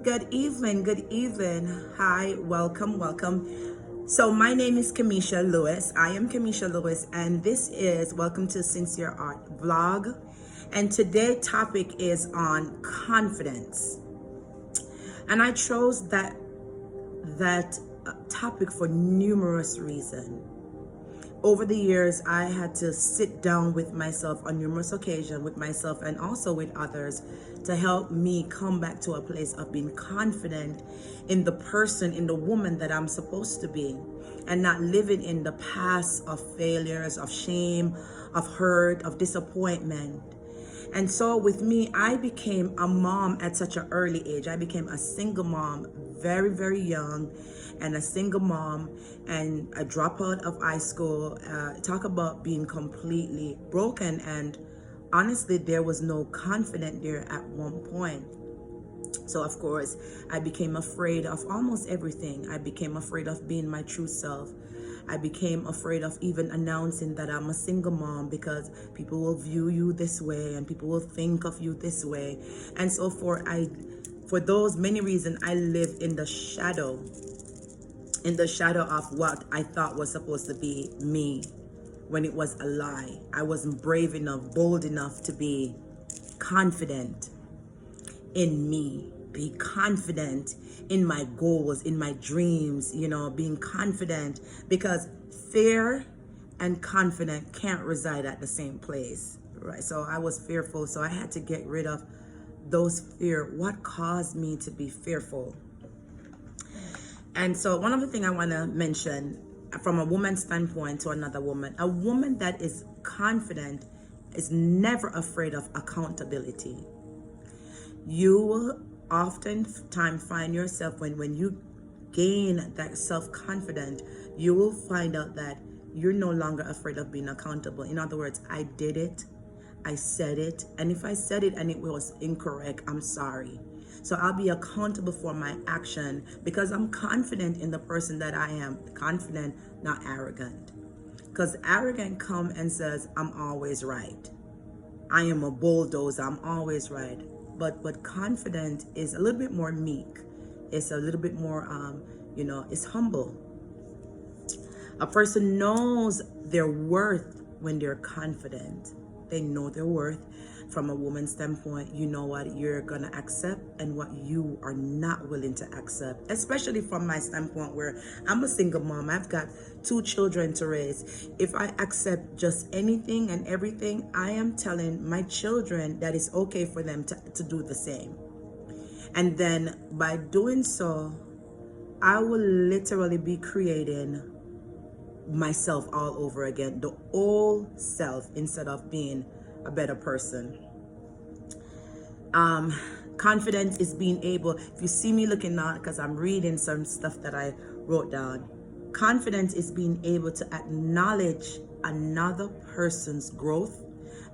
Good evening. Good evening. Hi, welcome. So, my name is Kamisha Lewis. I am Kamisha Lewis, and this is Welcome to Sincere Art Vlog. And today's topic is on confidence. And I chose that topic for numerous reasons. Over the years, I had to sit down with myself on numerous occasions, with myself and also with others, to help me come back to a place of being confident in the person, in the woman that I'm supposed to be, and not living in the past of failures, of shame, of hurt, of disappointment. And so with me, I became a mom at such an early age. I became a single mom very, very young, and a single mom and a dropout of high school. Talk about being completely broken. And honestly, there was no confidence there at one point. So of course, I became afraid of almost everything. I became afraid of being my true self. I became afraid of even announcing that I'm a single mom, because people will view you this way and people will think of you this way. And so for those many reasons, I lived in the shadow of what I thought was supposed to be me, when it was a lie. I wasn't brave enough, bold enough to be confident in me, be confident in my goals, in my dreams, being confident, because fear and confident can't reside at the same place, right? So I was fearful, so I had to get rid of those fear. What caused me to be fearful? And so one of the things I want to mention from a woman's standpoint to another woman, a woman that is confident is never afraid of accountability. You will oftentimes find yourself when you gain that self-confidence, you will find out that you're no longer afraid of being accountable. In other words, I did it, I said it, and if I said it and it was incorrect, I'm sorry. So I'll be accountable for my action because I'm confident in the person that I am. Confident, not arrogant. Because arrogant come and says, I'm always right. I am a bulldozer, I'm always right. But confident is a little bit more meek. It's a little bit more, it's humble. A person knows their worth when they're confident. They know their worth. From a woman's standpoint, you know what you're going to accept and what you are not willing to accept. Especially from my standpoint, where I'm a single mom. I've got 2 children to raise. If I accept just anything and everything, I am telling my children that it's okay for them to do the same. And then by doing so, I will literally be creating myself all over again, the old self, instead of being a better person. Confidence is being able, if you see me looking out, because I'm reading some stuff that I wrote down, confidence is being able to acknowledge another person's growth,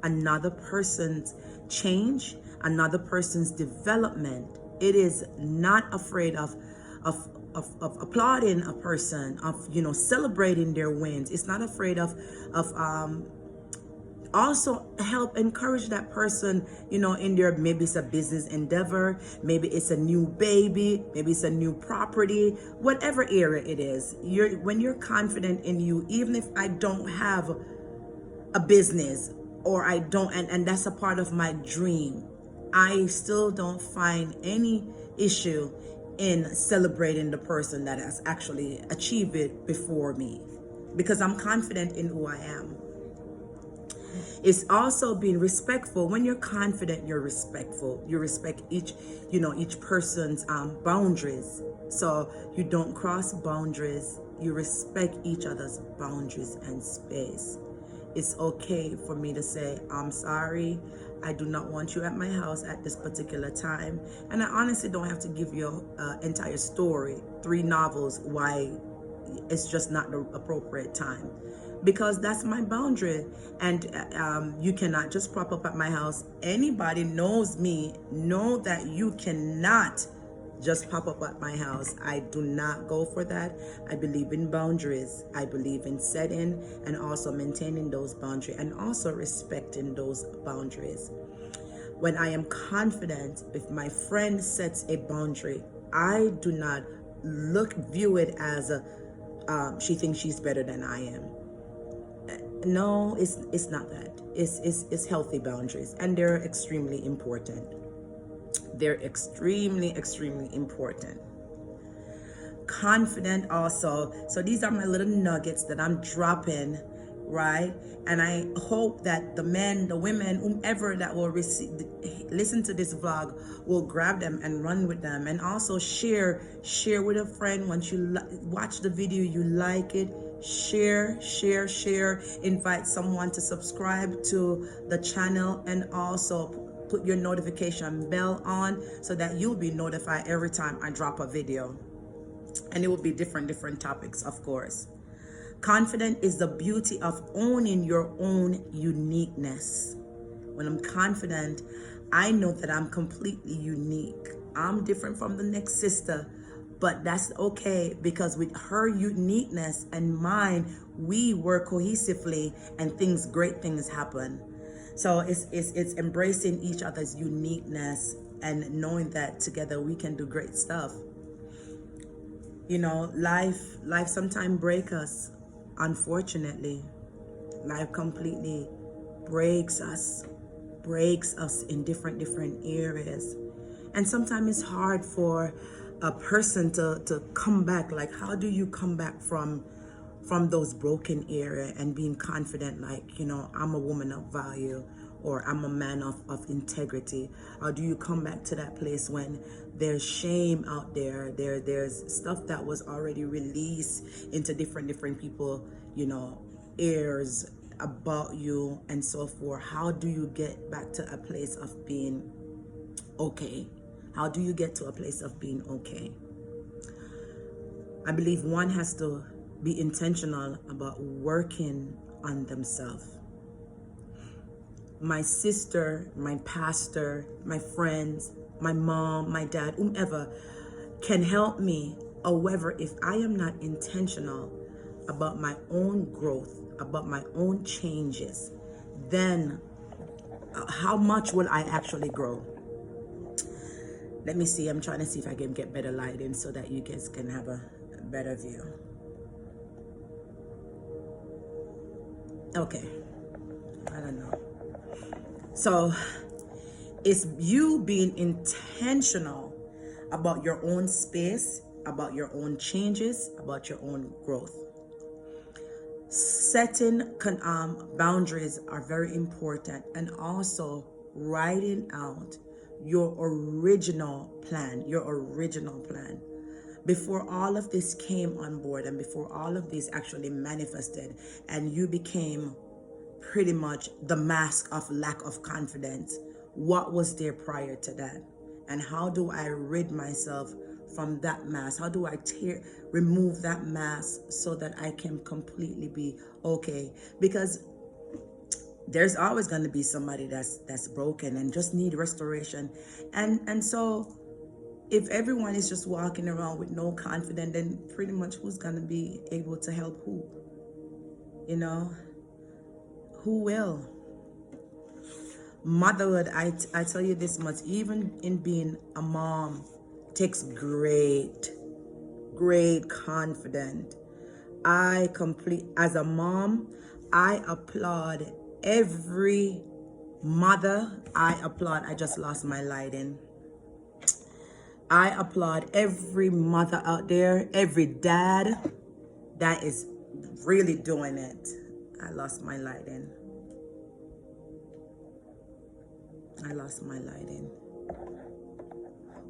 another person's change, another person's development. It is not afraid of applauding a person, of celebrating their wins. It's not afraid of also help encourage that person, in their, maybe it's a business endeavor, maybe it's a new baby, maybe it's a new property, whatever area it is. When you're confident in you, even if I don't have a business, or I don't, and that's a part of my dream, I still don't find any issue in celebrating the person that has actually achieved it before me, because I'm confident in who I am. It's also being respectful. When you're confident, you're respectful. You respect each person's boundaries. So you don't cross boundaries. You respect each other's boundaries and space. It's okay for me to say, I'm sorry, I do not want you at my house at this particular time. And I honestly don't have to give you an entire story, 3 novels, why it's just not the appropriate time. Because that's my boundary. And you cannot just pop up at my house. Anybody knows me, know that you cannot just pop up at my house. I do not go for that. I believe in boundaries. I believe in setting and also maintaining those boundaries and also respecting those boundaries. When I am confident, if my friend sets a boundary, I do not view it as she thinks she's better than I am. No, it's not that. It's healthy boundaries, and they're extremely important. They're extremely important. Confident also. So these are my little nuggets that I'm dropping, right? And I hope that the men, the women, whomever that will listen to this vlog will grab them and run with them, and also share with a friend. Once you watch the video, you like it, share, invite someone to subscribe to the channel, and also put your notification bell on so that you'll be notified every time I drop a video. And it will be different topics, of course. Confident is the beauty of owning your own uniqueness. When I'm confident, I know that I'm completely unique. I'm different from the next sister, but that's okay, because with her uniqueness and mine, we work cohesively and great things happen. So it's embracing each other's uniqueness and knowing that together we can do great stuff. You know, life sometimes breaks us. Unfortunately, life completely breaks us in different areas. And sometimes it's hard for a person to come back. Like, how do you come back from those broken areas and being confident, like, you know, I'm a woman of value, or I'm a man of integrity? How do you come back to that place when there's shame out there? There's stuff that was already released into different people, you know, ears about you and so forth. How do you get back to a place of being okay? How do you get to a place of being okay? I believe one has to be intentional about working on themselves. My sister, my pastor, my friends, my mom, my dad, whomever can help me. However, if I am not intentional about my own growth, about my own changes, then how much will I actually grow? Let me see. I'm trying to see if I can get better lighting so that you guys can have a better view. Okay. I don't know. So it's you being intentional about your own space, about your own changes, about your own growth. Setting boundaries are very important, and also writing out your original plan. Before all of this came on board, and before all of this actually manifested, and you became pretty much the mask of lack of confidence, what was there prior to that? And how do I rid myself from that mask? How do I remove that mask so that I can completely be okay? Because there's always going to be somebody that's broken and just need restoration. And so if everyone is just walking around with no confidence, then pretty much who's going to be able to help who? You know, who will? Motherhood, I tell you this much, even in being a mom, takes great confidence. As a mom, I applaud every mother. I just lost my lighting. I applaud every mother out there, every dad that is really doing it. I lost my lighting.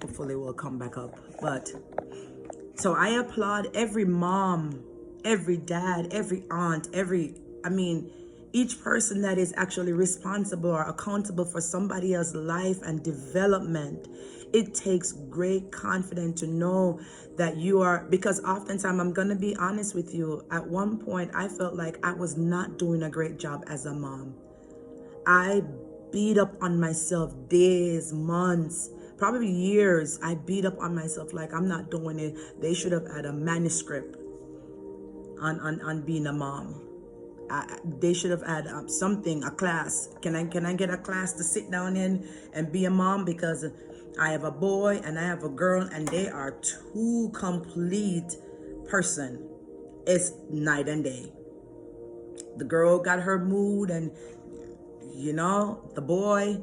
Hopefully we'll come back up. But so I applaud every mom, every dad, every aunt, each person that is actually responsible or accountable for somebody else's life and development. It takes great confidence to know that you are, because oftentimes, I'm going to be honest with you, at one point I felt like I was not doing a great job as a mom. I beat up on myself days, months, probably years. I beat up on myself like I'm not doing it. They should have had a manuscript on being a mom. They should have had something, a class. Can I get a class to sit down in and be a mom? Because I have a boy and I have a girl, and they are two complete person. It's night and day. The girl got her mood, and the boy,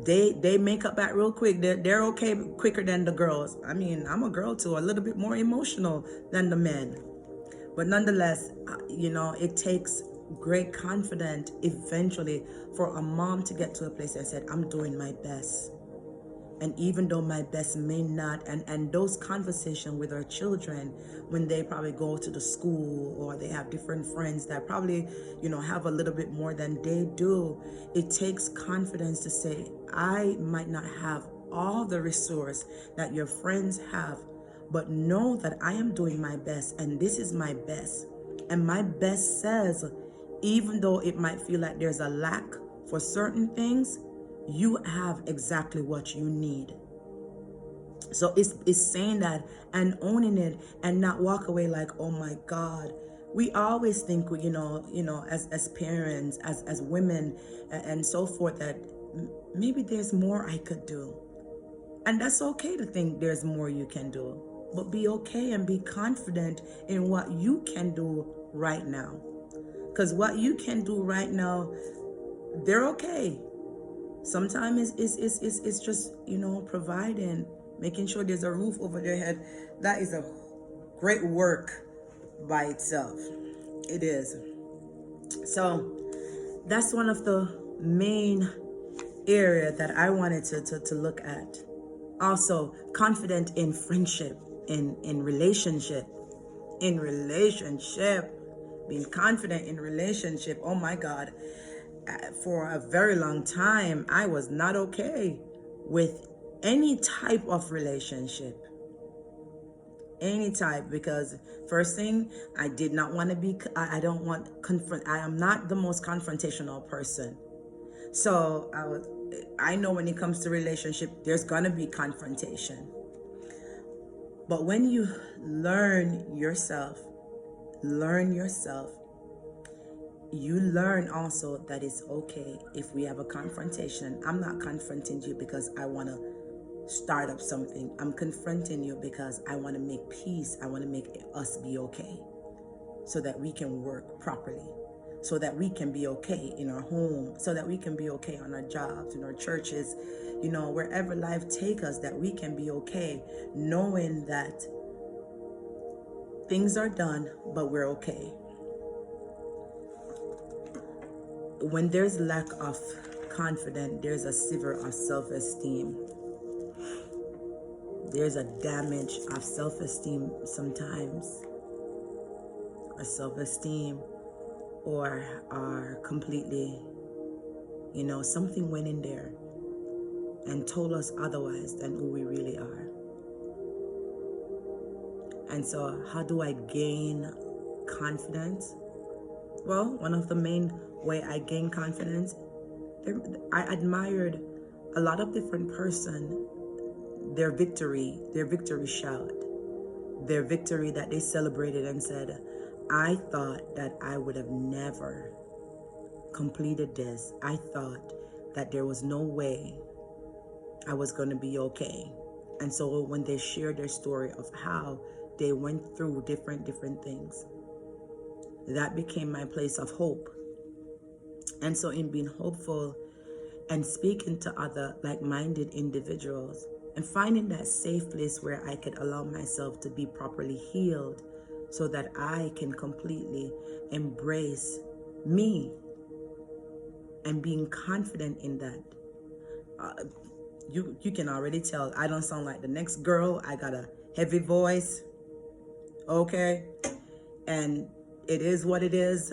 they make up that real quick. They're okay quicker than the girls. I mean, I'm a girl too, a little bit more emotional than the men. But nonetheless, it takes great confidence eventually for a mom to get to a place that said, I'm doing my best. And even though my best may not, and those conversations with our children, when they probably go to the school or they have different friends that probably, have a little bit more than they do, it takes confidence to say, I might not have all the resource that your friends have, but know that I am doing my best, and this is my best. And my best says, even though it might feel like there's a lack for certain things, you have exactly what you need. So it's saying that and owning it, and not walk away like, oh my God. We always think, as parents, as women, and so forth, that maybe there's more I could do. And that's okay to think there's more you can do. But be okay and be confident in what you can do right now. Because what you can do right now, they're okay. Sometimes it's just, providing, making sure there's a roof over their head. That is a great work by itself. It is. So that's one of the main area that I wanted to look at. Also, confident in friendship, in relationship, being confident in relationship. Oh my God. For a very long time, I was not okay with any type of relationship. Any type, because first thing, I did not want to be, I don't want I am not the most confrontational person. So I know when it comes to relationship, there's gonna be confrontation. But when you learn yourself, you learn also that it's okay if we have a confrontation. I'm not confronting you because I want to start up something. I'm confronting you because I want to make peace. I want to make us be okay, so that we can work properly, so that we can be okay in our home, so that we can be okay on our jobs, in our churches, wherever life takes us, that we can be okay, knowing that things are done, but we're okay. When there's lack of confidence, there's a sever of self-esteem. There's a damage of self-esteem sometimes. Or self-esteem, or completely, something went in there and told us otherwise than who we really are. And so how do I gain confidence? Well, one of the main way I gain confidence, I admired a lot of different person, their victory shout, their victory that they celebrated and said, I thought that I would have never completed this. I thought that there was no way I was going to be okay. And so when they shared their story of how they went through different things, that became my place of hope. And so in being hopeful and speaking to other like-minded individuals and finding that safe place where I could allow myself to be properly healed, so that I can completely embrace me, and being confident in that. You can already tell I don't sound like the next girl. I got a heavy voice, okay? And it is what it is.